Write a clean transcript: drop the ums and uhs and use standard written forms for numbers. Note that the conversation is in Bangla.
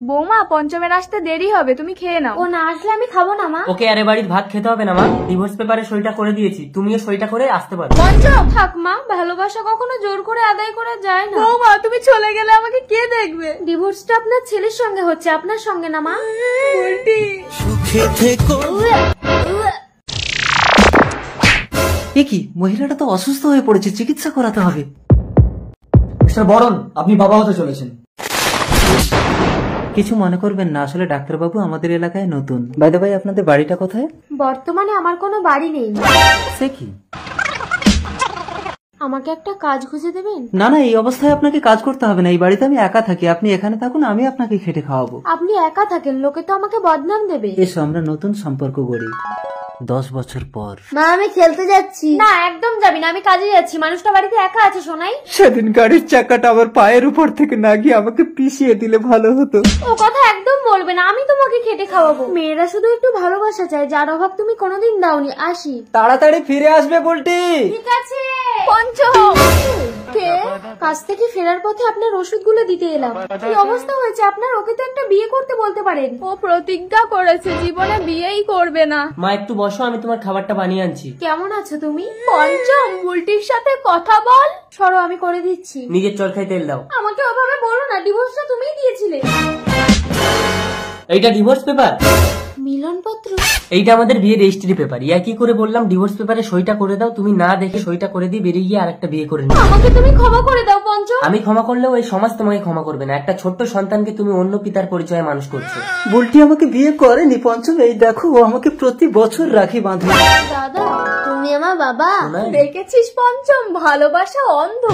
বৌমা, পঞ্চমের আসতে দেরি হবে, তুমি খেয়ে নাও। ও না আসলে আমি খাবো না মা। ওকে আরে বাড়ির ভাত খেতে হবে না মা, ডিভোর্স পেপারে সইটা করে দিয়েছি, তুমিও সইটা করে আসতে পারো। পঞ্চম থাক মা, ভালোবাসা কখনো জোর করে আদায় করা যায় না। বৌমা, তুমি চলে গেলে আমাকে কে দেখবে? ডিভোর্সটা আপনার ছেলের সঙ্গে হচ্ছে, আপনার সঙ্গে না মা। উল্টি সুখে থেকো। এ কি, মহিলাটা তো অসুস্থ হয়ে পড়েছে, চিকিৎসা করাতে হবে। মিস্টার বরণ, আপনি বাবা হতে চলেছেন। কিছু মনে করবেন না, আসলে ডাক্তারবাবু আমাদের এলাকায় নতুন। বাই দ্য বাই, আপনাদের বাড়িটা কোথায়? বর্তমানে আমার কোনো বাড়ি নেই। সে কি? আমাকে একটা কাজ খুঁজে দেবেন? না না, এই অবস্থায় আপনাকে কাজ করতে হবে না, এই বাড়িতে আমি একা থাকি, আপনি এখানে থাকুন, আমি আপনাকে খেটে খাওয়াবো। আপনি একা থাকেন, লোকে তো আমাকে বদনাম দেবে। এসো আমরা নতুন সম্পর্ক গড়ি 10 বছর পর। মা আমি খেলতে যাচ্ছি। না একদম যাবি না, আমি কাজে যাচ্ছি। মানুষটা বাড়িতে একা আছে শোনাই। সেদিন গাড়ির চাকাটা আমার পায়ের উপর থেকে না গিয়ে আমাকে পিষিয়ে দিলে ভালো হতো। ও কথা একদম বলবে না, আমি তোমাকে খেটে খাওয়াবো। মেয়েরা শুধু একটু ভালোবাসা চায়, যার অভাব তুমি কোনোদিন দাওনি। আসি। তাড়াতাড়ি ফিরে আসবে বলটি। ঠিক আছে। পঞ্চম কে? কাজ থেকে ফেরার পথে আপনার ওষুধগুলো দিতে এলাম। কি অবস্থা হয়েছে আপনার? ওকে তো একটা বিয়ে করতে বলতে পারেন। ও প্রতিজ্ঞা করেছে জীবনে বিয়েই করবে না। মা একটু বসো, আমি তোমার খাবারটা বানিয়ে আনছি। কেমন আছো তুমি? পঞ্চম, বুলটির সাথে কথা বল। সরো, আমি করে দিচ্ছি। নিজের চরকায় তেল দাও। আমাকে ওভাবে বলো না, ডিভোর্সটা তুমিই দিয়েছিলে। এইটা ডিভোর্স পেপার? মিলনপত্র? এইটা আমাদের বিয়ে রেজিস্ট্রি পেপার। ইয়া কি করে বললাম ডিভোর্স পেপারে সইটা করে দাও, তুমি না দেখে সইটা করে দিয়ে বেরিয়ে গিয়ে আরেকটা বিয়ে করে নিও। আমাকে তুমি ক্ষমা করে দাও পঞ্চম। আমি ক্ষমা করলেও এই সমাজ তোমাকে ক্ষমা করবে না। একটা ছোট্ট সন্তানকে তুমি অন্য পিতার পরিচয়ে মানুষ করছো। বুলটি আমাকে বিয়ে করেনি পঞ্চম, এই দেখো ও আমাকে প্রতি বছর রাখি বাঁধে। দাদা তুমি আমার বাবা। শোনাই? দেখেছিস পঞ্চম, ভালোবাসা অন্ধ।